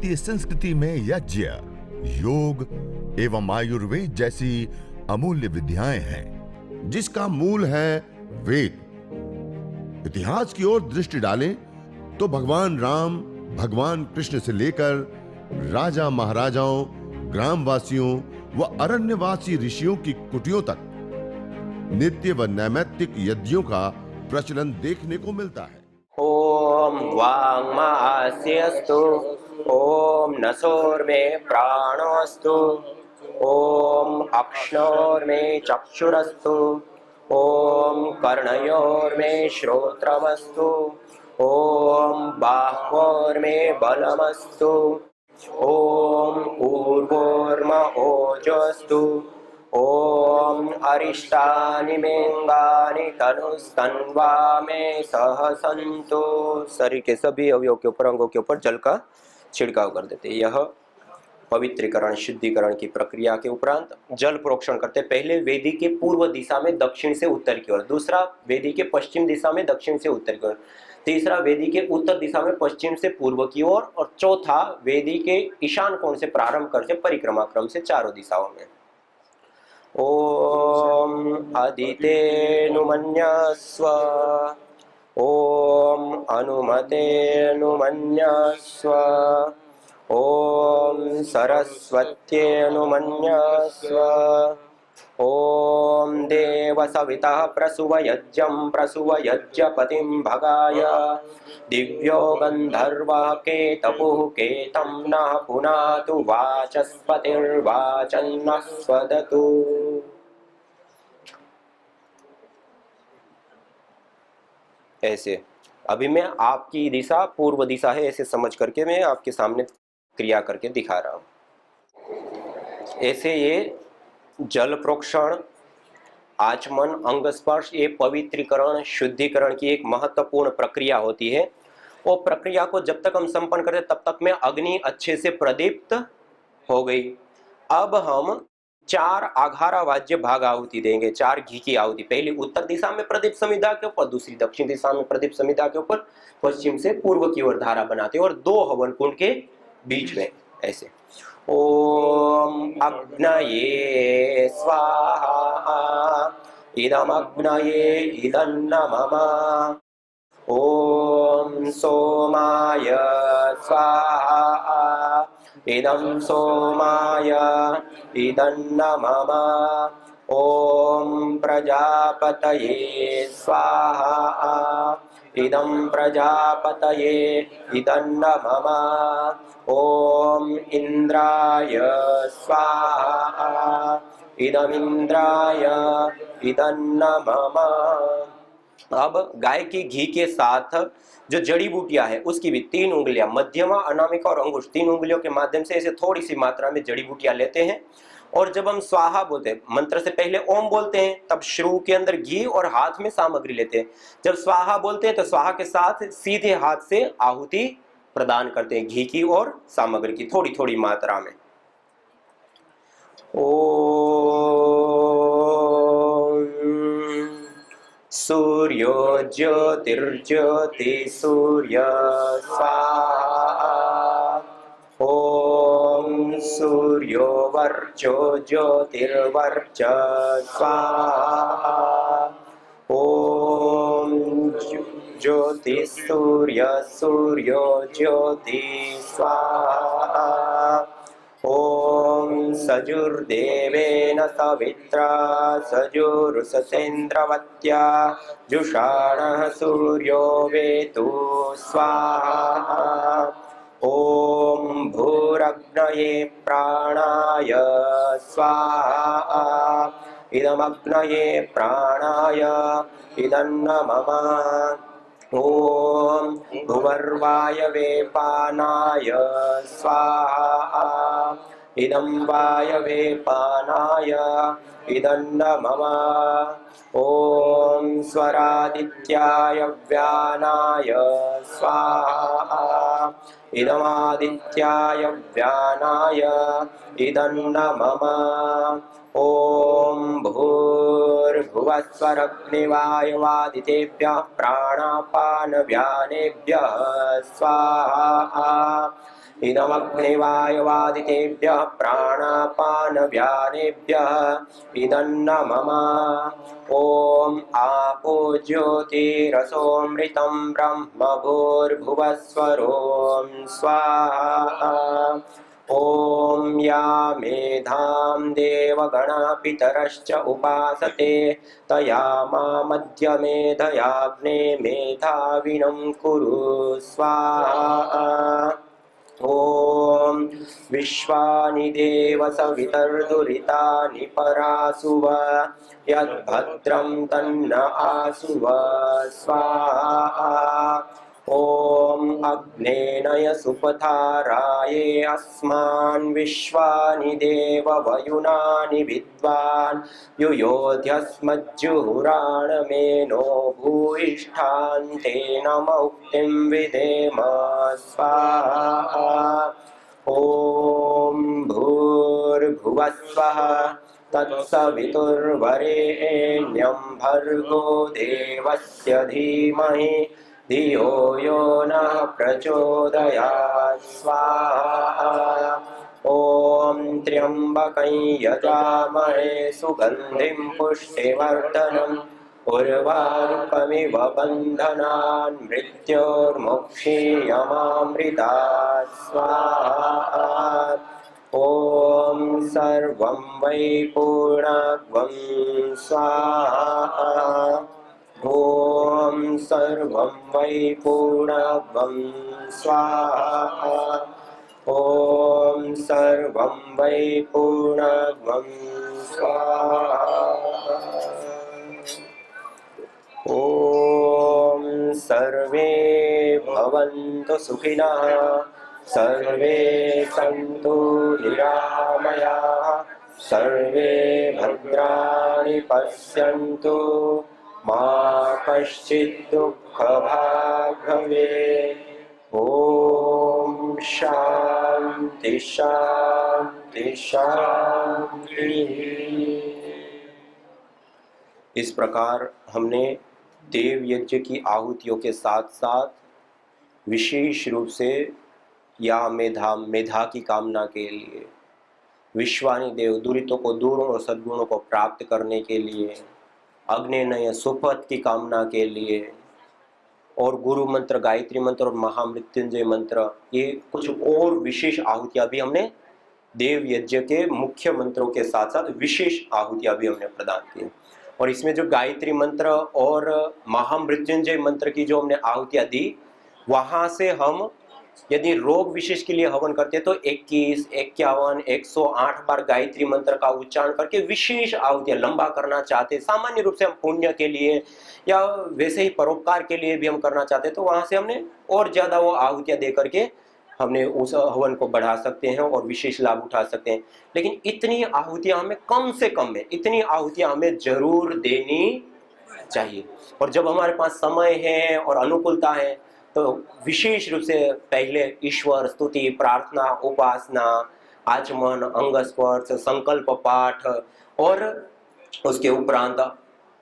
भारतीय संस्कृति में यज्ञ, योग एवं आयुर्वेद जैसी अमूल्य विद्याएं हैं, जिसका मूल है वेद। इतिहास की ओर दृष्टि डालें तो भगवान राम, भगवान कृष्ण से लेकर राजा महाराजाओं, ग्रामवासियों व अरण्यवासी ऋषियों की कुटियों तक नित्य व नैमित्तिक यज्ञों का प्रचलन देखने को मिलता है। ओम वाङ्मास्यस्तु, ओम नसोर्मे प्राणोऽस्तु, ओम अक्ष्णोर्मे चक्षुरस्तु, ओम कर्णयोर्मे श्रोत्रमस्तु, ओम बाह्वोर्मे बलमस्तु, ओम ऊर्वोर्म ओजोऽस्तु, ओम अरिष्टानि मेंगानि तनुस्तन्वा में सहसंतु। शरीर के सभी अवयवों के ऊपर, अंगों के ऊपर जल का छिड़काव कर देते हैं। यह पवित्रीकरण, शुद्धिकरण की प्रक्रिया के उपरांत जल प्रोक्षण करते। पहले वेदी के पूर्व दिशा में दक्षिण से उत्तर की ओर, दूसरा वेदी के पश्चिम दिशा में दक्षिण से उत्तर की ओर, तीसरा वेदी के उत्तर दिशा में पश्चिम से पूर्व की ओर, और चौथा वेदी के ईशान कोण से प्रारंभ करके परिक्रमा क्रम से चारों दिशाओं में। ओम अदितेनुमन्यस्व, ओम अनुमतेनुमन्यस्व, ओम सरस्वत्येनुमन्यस्व, ओम देवसवितः प्रसुवयज्ञं प्रसुवयज्ञपतिं भगाय, दिव्यो गन्धर्वः केतपुः केतं नः पुनातु वाचस्पतिर्वाचन्नः स्वदतु। ऐसे अभी मैं आपकी दिशा पूर्व दिशा है ऐसे समझ करके मैं आपके सामने क्रिया करके दिखा रहा हूं। ऐसे ये जल प्रोक्षण, आचमन, अंग स्पर्श, ये पवित्रीकरण, शुद्धिकरण की एक महत्वपूर्ण प्रक्रिया होती है। वो प्रक्रिया को जब तक हम संपन्न करते तब तक में अग्नि अच्छे से प्रदीप्त हो गई। अब हम 4 आघारा वाज्य भाग आहुति देंगे, 4 घी की आहुति। पहली उत्तर दिशा में प्रदीप समिधा के ऊपर, दूसरी दक्षिण दिशा में प्रदीप समिधा के ऊपर, पश्चिम से पूर्व की ओर धारा बनाते और 2 हवन कुंड के बीच में ऐसे। ओम अग्नये स्वाहा, इदमग्नये इदन्नमम। ओम सोमाय स्वाहा, इदं सोमाय इदन्नमम। ओम प्रजापतये स्वाहा, इदं प्रजापतये इदन्नमम। ओम इंद्राय स्वाहा, इदमिंद्राय इदन्नमम। अब गाय के घी के साथ जो जड़ी बूटियां है उसकी भी 3 उंगलियां, मध्यमा, अनामिका और अंगुश, 3 उंगलियों के माध्यम से ऐसे थोड़ी सी मात्रा में जड़ी बूटियां लेते हैं। और जब हम स्वाहा बोलते हैं, मंत्र से पहले ओम बोलते हैं, तब श्रू के अंदर घी और हाथ में सामग्री लेते हैं। जब स्वाहा बोलते हैं तो स्वाहा के साथ सीधे हाथ से आहुति प्रदान करते हैं, घी की और सामग्री की थोड़ी थोड़ी मात्रा में। ओम सूर्यो ज्योतिर्ज्योति सूर्य स्वाहा। ओम सूर्यो वर्चो ज्योतिर्वर्च स्वाहा। ओम ज्योति सूर्य सूर्यो ज्योति स्वाहा। ओम सजुर्देवेन सवित्रा सजुरुससेन्द्रवत्या जुषाणः सूर्यो वेतु स्वाहा। ओम भूरग्नये प्राणाय स्वाहा, इदमग्नये प्राणाय इदन्नमम। ओम भुवर्वायवे पानाय स्वाहा, इदं वायवे पानाय इदन्नमम। ओम स्वरादित्याय व्यानाय स्वाहा, इदमादित्याय व्यानाय इदन्नमम। ओम भूर्भुवस्वरग्निवायुवादितेभ्यः प्राणापानव्यानेभ्यः स्वाहा, इदमग्निवायवादितेभ्यः प्राणापानव्यानेभ्यः इदन्न मम। ॐ आपो ज्योतिरसोऽमृतं ब्रह्म भूर्भुवस्वरों स्वाहा। ॐ या मेधां देवगणा पितरश्च उपासते तया मामद्य मेधयाग्ने मेधाविनं कुरु स्वाहा। ॐ विश्वानि देव सवितर्दुरितानि परासुव यद्भद्रं तन्न आसुव स्वाहा। ॐ अग्नेनय सुपथाराये अस्मान् विश्वानि देव वयुनानि विद्वान् युयोध्यस्मज्जुहुराणमेनो भूयिष्ठान्तेन मौक्तिं विधेम स्वाहा। ॐ भूर्भुवस्वः तत्सवितुर्वरेण्यं भर्गो देवस्य धीमहि धियो यो नः प्रचोदयात् स्वाहा। ॐ त्र्यम्बकं यजामहे सुगन्धिं पुष्टिवर्धनम् उर्वारुकमिव बन्धनान् मृत्योर्मुक्षीयमामृतात् स्वाहा। ॐ सर्वं वै पूर्णत्वं स्वाहा। ॐ सर्वं वै पूर्णत्वं स्वाहा। ॐ सर्वं वै पूर्णत्वं स्वाहा। ॐ सर्वे भवन्तु सुखिनः सर्वे सन्तु निरामयाः सर्वे भद्राणि पश्यन्तु मा कश्चित् दुःखभाग् भवेत्। ॐ शान्ति शान्ति शान्ति। इस प्रकार हमने देव यज्ञ की आहुतियों के साथ साथ विशेष रूप से या मेधा की कामना के लिए, विश्वानि देव दुरितों को दूरों और सद्गुणों को प्राप्त करने के लिए, अग्नेनय सुपथ की कामना के लिए, और गुरु मंत्र, गायत्री मंत्र और महामृत्युंजय मंत्र, ये कुछ और विशेष आहुतियां भी हमने देव यज्ञ के मुख्य मंत्रों के साथ साथ विशेष आहुतियां भी हमने प्रदान की। और इसमें जो गायत्री मंत्र और महामृत्युंजय मंत्र की जो हमने आहुतियां दी, वहां से हम यदि रोग विशेष के लिए हवन करते तो 21, 51, 108 बार गायत्री मंत्र का उच्चारण करके विशेष आहुतियां लंबा करना चाहते, सामान्य रूप से हम पुण्य के लिए या वैसे ही परोपकार के लिए भी हम करना चाहते, तो वहां से हमने और ज्यादा वो आहुतियां दे करके हमने उस हवन को बढ़ा सकते हैं और विशेष लाभ उठा सकते हैं। लेकिन इतनी आहुतियां हमें कम से कम में, इतनी आहुतियां हमें जरूर देनी चाहिए। और जब हमारे पास समय है और अनुकूलता है तो विशेष रूप से पहले ईश्वर स्तुति, प्रार्थना, उपासना, आचमन, अंगस्पर्श, संकल्प पाठ और उसके उपरांत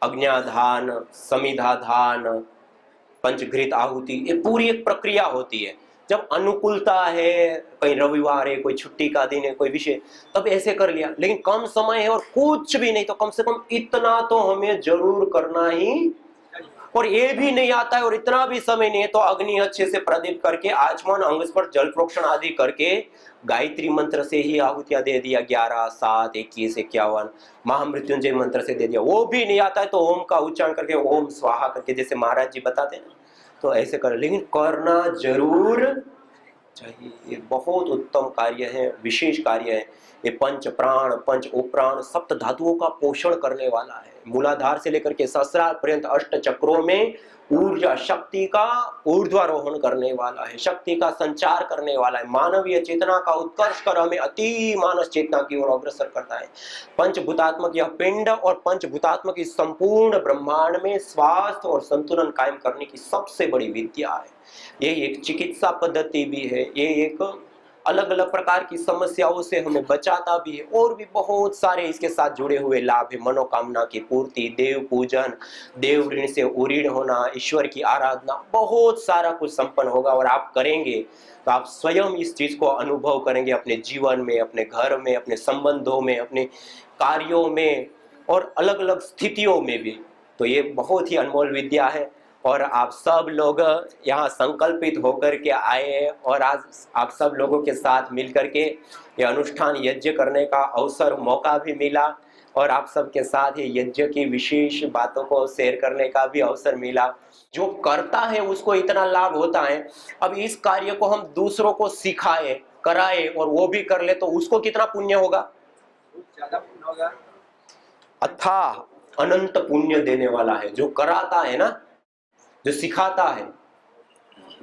अग्न्याधान, समिधाधान, पंचघृत आहुति, ये पूरी एक प्रक्रिया होती है। जब अनुकूलता है, कहीं रविवार है, कोई छुट्टी का दिन है, कोई विषय, तब ऐसे कर लिया। लेकिन कम समय है और कुछ भी नहीं, तो कम से कम इतना तो हमें जरूर करना ही, और ये भी नहीं आता है और इतना भी समय नहीं है तो अग्नि अच्छे से प्रदीप करके, आचमन, अंगस्पर्श, जल प्रोक्षण आदि करके गायत्री मंत्र से ही आहुतियां दे दिया 11, 7, 21, 51, महामृत्युंजय मंत्र से दे दिया। वो भी नहीं आता है तो ओम का उच्चारण करके, ओम स्वाहा करके, जैसे महाराज जी बताते हैं ना, तो ऐसे कर। लेकिन करना जरूर चाहिए। ये बहुत उत्तम कार्य है, विशेष कार्य है। ये पंच प्राण, पंच उपप्राण, सप्त धातुओं का पोषण करने वाला है। मूलाधार से लेकर के सहस्रार पर्यंत अष्ट चक्रों में ऊर्जा, शक्ति का ऊर्ध्वारोहण करने वाला है, शक्ति का संचार करने वाला है। मानवीय चेतना का उत्कर्ष कर हमें अति मानस चेतना की ओर अग्रसर करता है। पंचभूतात्मक यह पिंड और पंचभूतात्मक इस संपूर्ण ब्रह्मांड में स्वास्थ्य और संतुलन कायम करने की सबसे बड़ी विद्या है। ये एक चिकित्सा पद्धति भी है, ये एक अलग अलग प्रकार की समस्याओं से हमें बचाता भी है, और भी बहुत सारे इसके साथ जुड़े हुए लाभ है। मनोकामना की पूर्ति, देव पूजन, देव ऋण से उऋण होना, ईश्वर की आराधना, बहुत सारा कुछ संपन्न होगा। और आप करेंगे तो आप स्वयं इस चीज को अनुभव करेंगे अपने जीवन में, अपने घर में, अपने संबंधों में, अपने कार्यों में और अलग अलग स्थितियों में भी। तो ये बहुत ही अनमोल विद्या है और आप सब लोग यहाँ संकल्पित होकर के आए हैं और आज आप सब लोगों के साथ मिलकर के ये अनुष्ठान यज्ञ करने का अवसर, मौका भी मिला और आप सबके साथ ये यज्ञ की विशेष बातों को शेयर करने का भी अवसर मिला। जो करता है उसको इतना लाभ होता है। अब इस कार्य को हम दूसरों को सिखाए, कराए और वो भी कर ले तो उसको कितना पुण्य होगा? ज्यादा पुण्य होगा, अथाह अनंत पुण्य देने वाला है। जो कराता है ना, जो सिखाता है,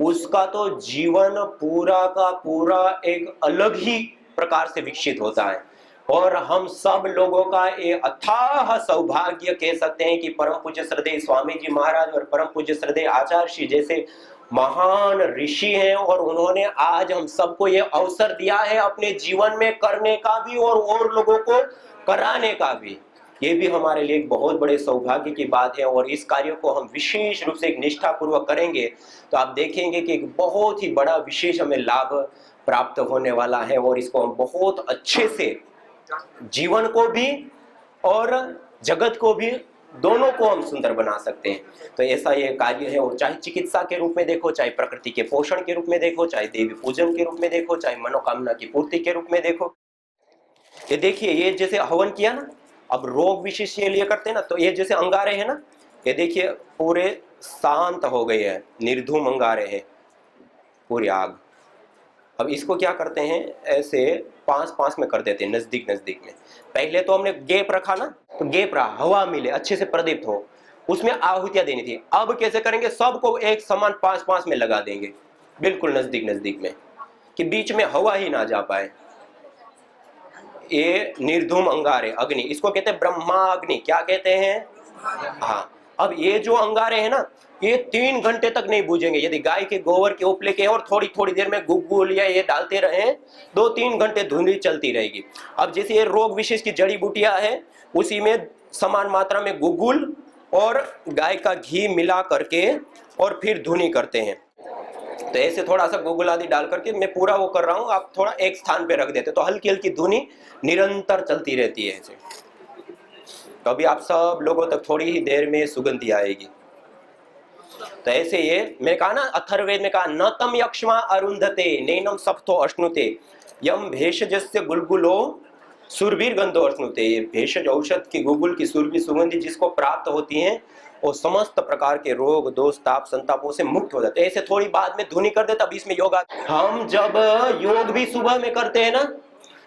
उसका तो जीवन पूरा का पूरा एक अलग ही प्रकार से विकसित होता है। और हम सब लोगों का ये अथाह सौभाग्य कह सकते हैं कि परम पूज्य श्रद्धेय स्वामी जी महाराज और परम पूज्य श्रद्धेय आचार्य श्री जैसे महान ऋषि हैं और उन्होंने आज हम सबको ये अवसर दिया है अपने जीवन में करने का भी और लोगों को कराने का भी। ये भी हमारे लिए एक बहुत बड़े सौभाग्य की बात है और इस कार्य को हम विशेष रूप से एक निष्ठा पूर्वक करेंगे तो आप देखेंगे कि एक बहुत ही बड़ा विशेष हमें लाभ प्राप्त होने वाला है और इसको हम बहुत अच्छे से जीवन को भी और जगत को भी, दोनों को हम सुंदर बना सकते हैं। तो ऐसा ये कार्य है और चाहे चिकित्सा के रूप में देखो, चाहे प्रकृति के पोषण के रूप में देखो, चाहे देवी पूजन के रूप में देखो, चाहे मनोकामना की पूर्ति के रूप में देखो। ये देखिए, ये जैसे हवन किया ना, अब रोग विशेष ये लिए करते हैं ना, तो ये जैसे अंगारे हैं ना, ये देखिए पूरे शांत हो गए हैं, निर्धूम अंगारे हैं, पूरी आग। अब इसको क्या करते हैं, ऐसे 5-5 में कर देते हैं, नजदीक नजदीक में। पहले तो हमने गैप रखा ना, तो गैप रहा, हवा मिले, अच्छे से प्रदीप्त हो, उसमें आहुतियां देनी थी। अब कैसे करेंगे, सबको एक समान 5-5 में लगा देंगे, बिल्कुल नजदीक नजदीक में, कि बीच में हवा ही ना जा पाए। ये निर्धूम अंगारे अग्नि, इसको कहते हैं ब्रह्माग्नि। क्या कहते हैं? हाँ। अब ये जो अंगारे हैं ना, ये 3 घंटे तक नहीं बुझेंगे। यदि गाय के गोबर के उपले के और थोड़ी थोड़ी देर में गुग्गुल या ये डालते रहे, 2-3 घंटे धुंधली चलती रहेगी। अब जैसे ये रोग विशेष की जड़ी बूटियां है, उसी में समान मात्रा में गुग्गुल और गाय का घी मिला करके और फिर धुनी करते हैं। तो ऐसे थोड़ा सा गुग्गुल आदि डाल करके मैं पूरा वो कर रहा हूँ, आप थोड़ा एक स्थान पे रख देते तो हल्की हल्की धुनी निरंतर चलती रहती है ऐसे। तो अभी आप सब लोगों तक थोड़ी ही देर में सुगंधी आएगी। तो ऐसे ये मैं कहा ना, अथर्ववेद में कहा, न तम यक्ष्मा अरुंधते नैनम सप्तो अश्नुते यम भेषजस्य गुलगुलो सुरभीर गंधो अश्नुते। ये भेषज औषध की गुगुल की सुरभि सुगंधी जिसको प्राप्त होती है वो समस्त प्रकार के रोग दोष ताप संतापों से मुक्त हो जाते हैं। ऐसे थोड़ी बाद में धुनी कर दे, तब इसमें योगा। हम जब योग भी सुबह में करते हैं ना,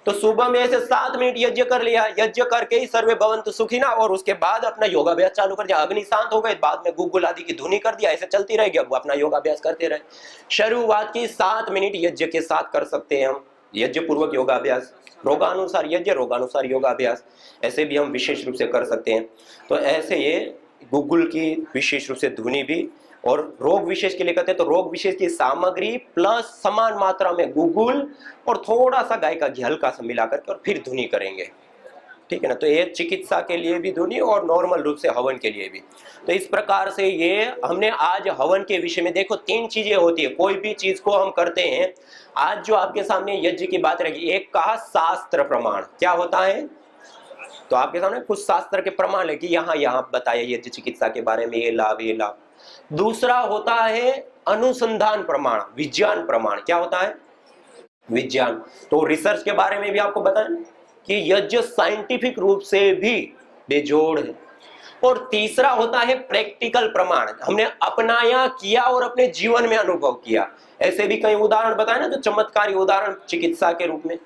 तो सुबह में ऐसे 7 मिनट यज्ञ कर लिया, यज्ञ करके ही सर्वे भवन्तु सुखिनः, और उसके बाद अपना योगाभ्यास चालू कर दिया। अग्नि शांत हो गए, बाद में गुग्गुल आदि की धुनी कर दिया, ऐसे चलती रहेगी। अब अपना योगाभ्यास करते रहे। शुरुआत की 7 मिनट यज्ञ के साथ कर सकते हैं हम, यज्ञ पूर्वक योगाभ्यास, रोगानुसार यज्ञ, रोगानुसार योगाभ्यास, ऐसे भी हम विशेष रूप से कर सकते हैं। तो ऐसे ये गुग्गुल की विशेष रूप से धुनी भी, और रोग विशेष के लिए कहते हैं तो रोग विशेष की सामग्री प्लस समान मात्रा में गुग्गुल और थोड़ा सा गाय का घी हल्का सा मिला करके और फिर धुनी करेंगे, ठीक है ना। तो ये चिकित्सा के लिए भी धुनी और नॉर्मल रूप से हवन के लिए भी। तो इस प्रकार से ये हमने आज हवन के विषय में देखो 3 चीजें होती है, कोई भी चीज को हम करते हैं। आज जो आपके सामने यज्ञ की बात रहेगी, एक कहा शास्त्र प्रमाण, क्या होता है, तो आपके सामने कुछ शास्त्र के प्रमाण है कि यहाँ बताया यज्ञ चिकित्सा के बारे में, ये लाभ ये लाभ। दूसरा होता है अनुसंधान प्रमाण, विज्ञान प्रमाण। क्या होता है? विज्ञान। तो रिसर्च के बारे में भी आपको बताएं कि यज्ञ साइंटिफिक रूप से भी बेजोड़ है। और तीसरा होता है प्रैक्टिकल प्रमाण, हमने अपनाया, किया और अपने जीवन में अनुभव किया। ऐसे भी कई उदाहरण बताए ना, जो चमत्कारी उदाहरण चिकित्सा के रूप में।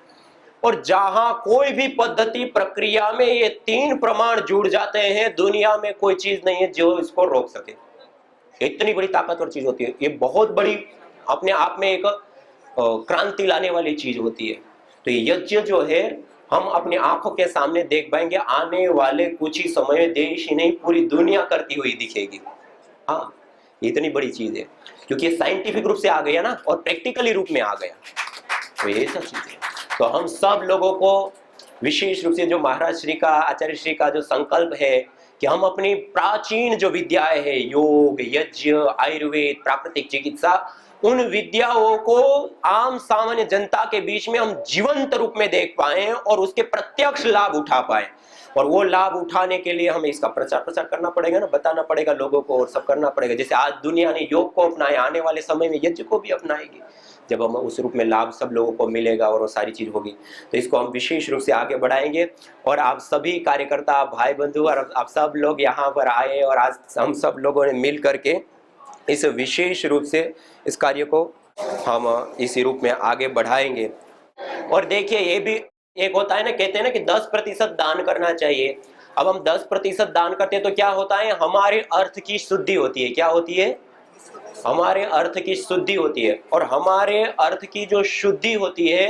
और जहां कोई भी पद्धति प्रक्रिया में ये 3 प्रमाण जुड़ जाते हैं, दुनिया में कोई चीज नहीं है जो इसको रोक सके। इतनी बड़ी ताकतवर चीज होती है ये, बहुत बड़ी अपने आप में एक क्रांति लाने वाली चीज होती है। तो ये यज्ञ जो है हम अपने आंखों के सामने देख पाएंगे, आने वाले कुछ ही समय में देश ही नहीं पूरी दुनिया करती हुई दिखेगी। हाँ, इतनी बड़ी चीज है क्योंकि ये साइंटिफिक रूप से आ गया ना और प्रैक्टिकली रूप में आ गया। तो ये सब चीजें, तो हम सब लोगों को विशेष रूप से जो महाराज श्री का, आचार्य श्री का जो संकल्प है कि हम अपनी प्राचीन जो विद्याएं है, योग, यज्ञ, आयुर्वेद, प्राकृतिक चिकित्सा, उन विद्याओं को आम सामान्य जनता के बीच में हम जीवंत रूप में देख पाए और उसके प्रत्यक्ष लाभ उठा पाए। और वो लाभ उठाने के लिए हमें इसका प्रचार प्रसार करना पड़ेगा ना, बताना पड़ेगा लोगों को, और सब करना पड़ेगा। जैसे आज दुनिया ने योग को अपनाया, आने वाले समय में यज्ञ को भी अपनाएगी। जब हम उस रूप में लाभ सब लोगों को मिलेगा और वो सारी चीज होगी, तो इसको हम विशेष रूप से आगे बढ़ाएंगे। और आप सभी कार्यकर्ता, भाई बंधु और आप सब लोग यहाँ पर आए और आज हम सब लोगों ने मिल करके इस विशेष रूप से इस कार्य को हम इसी रूप में आगे बढ़ाएंगे। और देखिए, ये भी एक होता है ना, कहते हैं ना कि 10% दान करना चाहिए। अब हम 10% दान करते हैं तो क्या होता है, हमारे अर्थ की शुद्धि होती है। क्या होती है? हमारे अर्थ की शुद्धि होती है। और हमारे अर्थ की जो शुद्धि होती है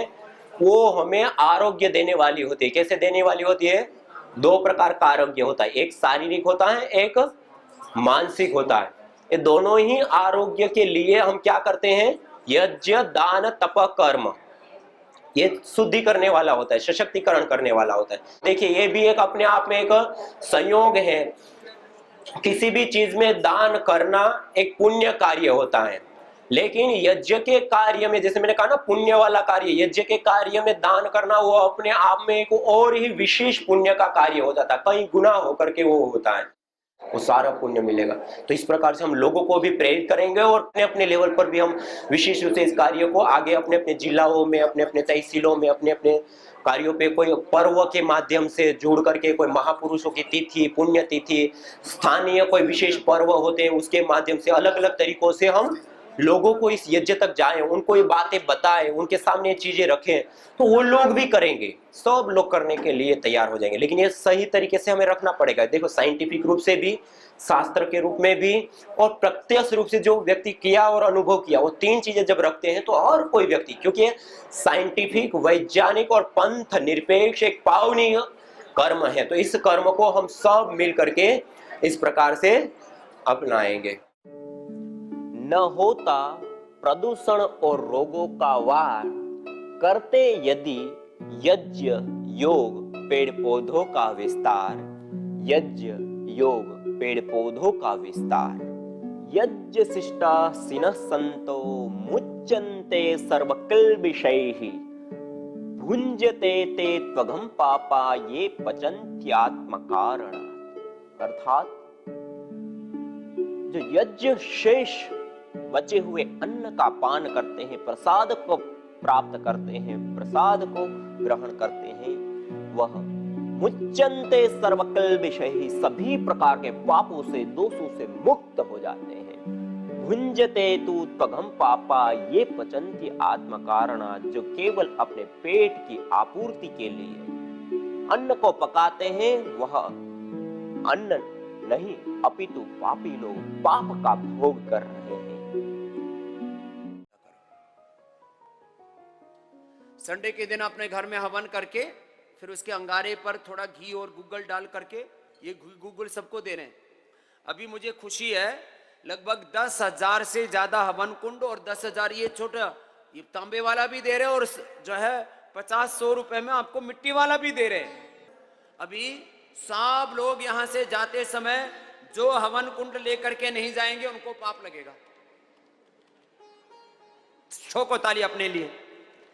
वो हमें आरोग्य देने वाली होती है। कैसे देने वाली होती है? 2 प्रकार का आरोग्य होता है, एक शारीरिक होता है, एक मानसिक होता है। ये दोनों ही आरोग्य के लिए हम क्या करते हैं? यज्ञ, दान, तप, कर्म, ये शुद्धि करने वाला होता है, सशक्तिकरण करने वाला होता है। देखिए, ये भी एक अपने आप में एक संयोग है। किसी भी चीज में दान करना एक पुण्य कार्य होता है, लेकिन यज्ञ के कार्य में, जैसे मैंने कहा ना, पुण्य वाला कार्य, यज्ञ के कार्य में दान करना वो अपने आप में एक और ही विशेष पुण्य का कार्य हो जाता है, कई गुना होकर के वो होता है, वो सारा पुण्य मिलेगा। तो इस प्रकार से हम लोगों को भी प्रेरित करेंगे और अपने अपने लेवल पर भी हम विशेष रूप से इस कार्य को आगे अपने अपने जिलाओं में, अपने अपने तहसीलों में, अपने अपने कार्यों पे कोई पर्व के माध्यम से जुड़ करके, कोई महापुरुषों की तिथि, पुण्य तिथि, स्थानीय कोई विशेष पर्व होते हैं, उसके माध्यम से अलग अलग तरीकों से हम लोगों को इस यज्ञ तक जाएं, उनको ये बातें बताएं, उनके सामने ये चीजें रखें, तो वो लोग भी करेंगे, सब लोग करने के लिए तैयार हो जाएंगे। लेकिन ये सही तरीके से हमें रखना पड़ेगा। देखो, साइंटिफिक रूप से भी, शास्त्र के रूप में भी, और प्रत्यक्ष रूप से जो व्यक्ति किया और अनुभव किया, वो 3 चीजें जब रखते हैं तो और कोई व्यक्ति, क्योंकि साइंटिफिक, वैज्ञानिक और पंथ निरपेक्ष एक पावनीय कर्म है, तो इस कर्म को हम सब मिल करके इस प्रकार से अपनाएंगे। न होता प्रदूषण और रोगों का वार, करते यदि यज्ञ योग पेड़ पौधों का विस्तार, यज्ञ योग पेड़ पौधों का विस्तार, यज्ञ शिष्टा सिनः संतो मुच्यन्ते सर्वकिल्बिषैः, भुञ्जते ते त्वघं पापा ये पचन्त्यात्मकारण। अर्थात जो यज्ञ शेष बचे हुए अन्न का पान करते हैं, प्रसाद को प्राप्त करते हैं, प्रसाद को ग्रहण करते हैं, वह मुच्यन्ते सर्वकिल्बिषैः, सभी प्रकार के पापों से, दोषों से मुक्त हो जाते हैं। भुञ्जते तु त्वघं पापा ये पचन्ति आत्मकारणा, जो केवल अपने पेट की आपूर्ति के लिए अन्न को पकाते हैं, वह अन्न नहीं अपितु पापी लोग पाप का भोग कर रहे हैं। संडे के दिन अपने घर में हवन करके फिर उसके अंगारे पर थोड़ा घी और गूगल डाल करके, ये गूगल सबको दे रहे हैं। अभी मुझे खुशी है, लगभग 10,000 से ज्यादा हवन कुंड और 10,000 ये छोटा, ये तांबे वाला भी दे रहे हैं, और जो है 50-100 रुपए में आपको मिट्टी वाला भी दे रहे हैं। अभी सब लोग यहां से जाते समय जो हवन कुंड लेकर के नहीं जाएंगे उनको पाप लगेगा। ठोको ताली अपने लिए,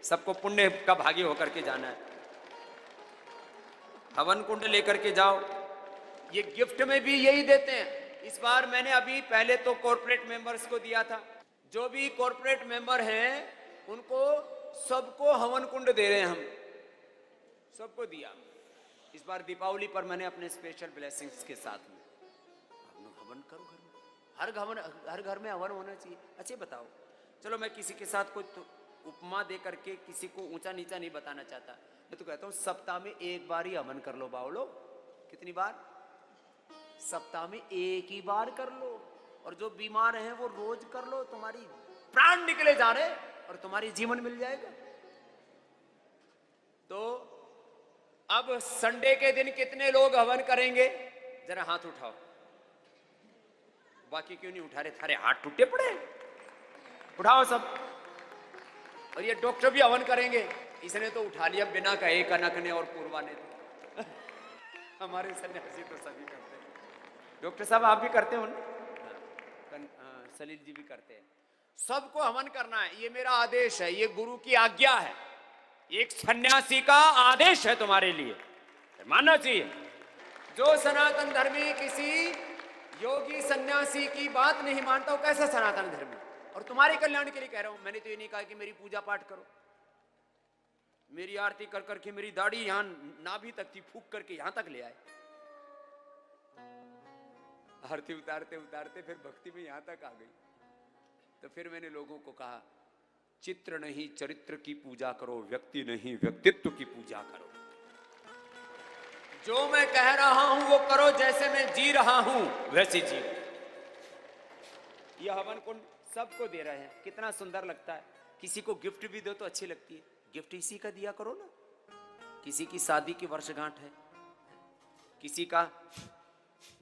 सबको पुण्य का भागी होकर के जाना है। हवन कुंड लेकर के जाओ। ये गिफ्ट में भी यही देते हैं। इस बार मैंने अभी पहले तो कॉर्पोरेट मेंबर्स को दिया था, जो भी कॉर्पोरेट मेंबर हैं उनको सबको हवन कुंड दे रहे हैं, हम सबको दिया। इस बार दीपावली पर मैंने अपने स्पेशल ब्लेसिंग्स के साथ में, आप लोग हवन करो घर में, हर घर में हवन होना चाहिए। अच्छा बताओ, चलो मैं किसी के साथ कोई तो उपमा दे करके किसी को ऊंचा नीचा नहीं बताना चाहता, मैं तो कहता हूं सप्ताह में 1 बार ही हवन कर लो बावलो। कितनी बार? सप्ताह में 1 ही बार कर लो। और जो बीमार हैं वो रोज कर लो, तुम्हारी प्राण निकले जा रहे और तुम्हारी जीवन मिल जाएगा। तो अब संडे के दिन कितने लोग हवन करेंगे? जरा हाथ उठाओ। बाकी क्यों नहीं उठा रहे? थारे हाथ टूटे पड़े, उठाओ सब। और ये डॉक्टर भी हवन करेंगे, इसने तो उठा लिया बिना कहे, कनक ने और पूर्वा ने। हमारे सन्यासी तो सभी करते हैं। डॉक्टर साहब आप भी करते हो ना? सलील जी भी करते हैं। सबको हवन करना है, ये मेरा आदेश है, ये गुरु की आज्ञा है, एक सन्यासी का आदेश है तुम्हारे लिए, मानना चाहिए। जो सनातन धर्मी किसी योगी सन्यासी की बात नहीं मानता, वो कैसा सनातन धर्मी? और तुम्हारे कल्याण के लिए कह रहा हूं, मैंने तो ये नहीं कहा कि मेरी पूजा पाठ करो, मेरी आरती कर करके मेरी दाढ़ी यहां नाभि तक थी, फूक करके यहां तक ले आए। आरती उतारते उतारते फिर भक्ति में यहां तक आ गई। तो फिर मैंने लोगों को कहा, चित्र नहीं चरित्र की पूजा करो, व्यक्ति नहीं व्यक्तित्व की पूजा करो। जो मैं कह रहा हूं वो करो, जैसे मैं जी रहा हूं वैसे जी। यह हवन कुंड सबको दे रहे हैं, कितना सुंदर लगता है। किसी को गिफ्ट भी दो तो अच्छी लगती है, गिफ्ट इसी का दिया करो ना। किसी की शादी की वर्षगांठ है, किसी का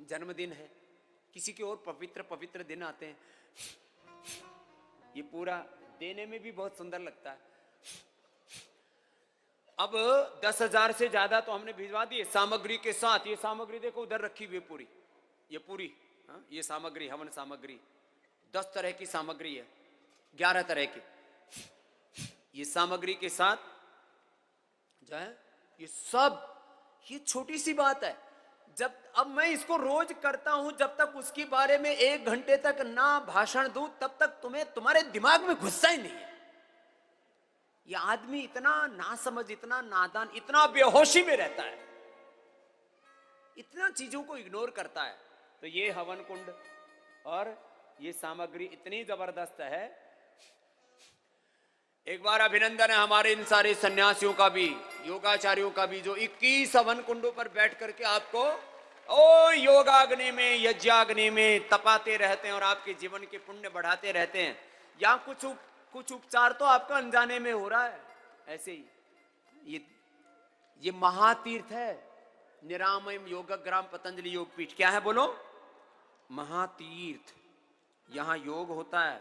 जन्मदिन है, किसी के और पवित्र पवित्र दिन आते हैं, ये पूरा देने में भी बहुत सुंदर लगता है। अब 10,000 से ज्यादा तो हमने भिजवा दिए सामग्री के साथ। ये सामग्री देखो उधर रखी हुई पूरी, ये पूरी ये सामग्री, हवन सामग्री 10 तरह की सामग्री है, 11 तरह की। ये सामग्री के साथ जो है ये सब, ये छोटी सी बात है। जब अब मैं इसको रोज करता हूं, जब तक उसके बारे में 1 घंटे तक ना भाषण दूं, तब तक तुम्हारे दिमाग में घुसता ही नहीं है। ये आदमी इतना नासमझ, इतना नादान, इतना बेहोशी में रहता है, इतना चीजों को इग्नोर करता है। तो ये हवन कुंड और ये सामग्री इतनी जबरदस्त है। एक बार अभिनंदन है हमारे इन सारे सन्यासियों का भी, योगाचार्यों का भी, जो 21 हवन कुंडों पर बैठ करके आपको ओ योगाग्नि में, यज्ञाग्नि में तपाते रहते हैं और आपके जीवन के पुण्य बढ़ाते रहते हैं। यहाँ कुछ उपचार तो आपका अनजाने में हो रहा है। ऐसे ही ये महातीर्थ है, निरामयम योगग्राम पतंजलि योगपीठ। क्या है बोलो? महातीर्थ। यहाँ योग होता है,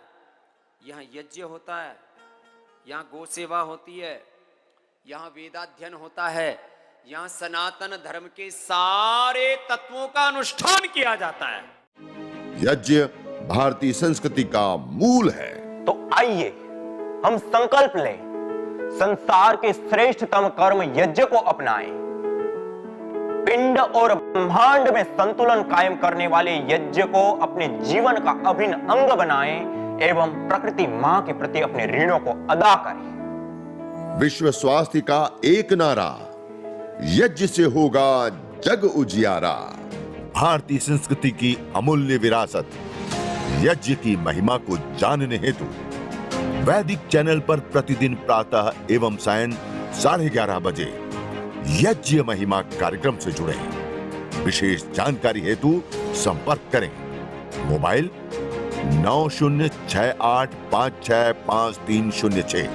यहाँ यज्ञ होता है, यहाँ गौ सेवा होती है, यहाँ वेदाध्ययन होता है, यहाँ सनातन धर्म के सारे तत्वों का अनुष्ठान किया जाता है। यज्ञ भारतीय संस्कृति का मूल है। तो आइए हम संकल्प लें, संसार के श्रेष्ठतम कर्म यज्ञ को अपनाएं। पिंड और ब्रह्मांड में संतुलन कायम करने वाले यज्ञ को अपने जीवन का अभिन्न अंग बनाएं एवं प्रकृति मां के प्रति अपने ऋणों को अदा करें। विश्व स्वास्थ्य का एक नारा, यज्ञ से होगा जग उजियारा। भारतीय संस्कृति की अमूल्य विरासत यज्ञ की महिमा को जानने हेतु वैदिक चैनल पर प्रतिदिन प्रातः एवं सायं 11:30 बजे यज्ञ महिमा कार्यक्रम से जुड़े। विशेष जानकारी हेतु संपर्क करें। मोबाइल 9068565306।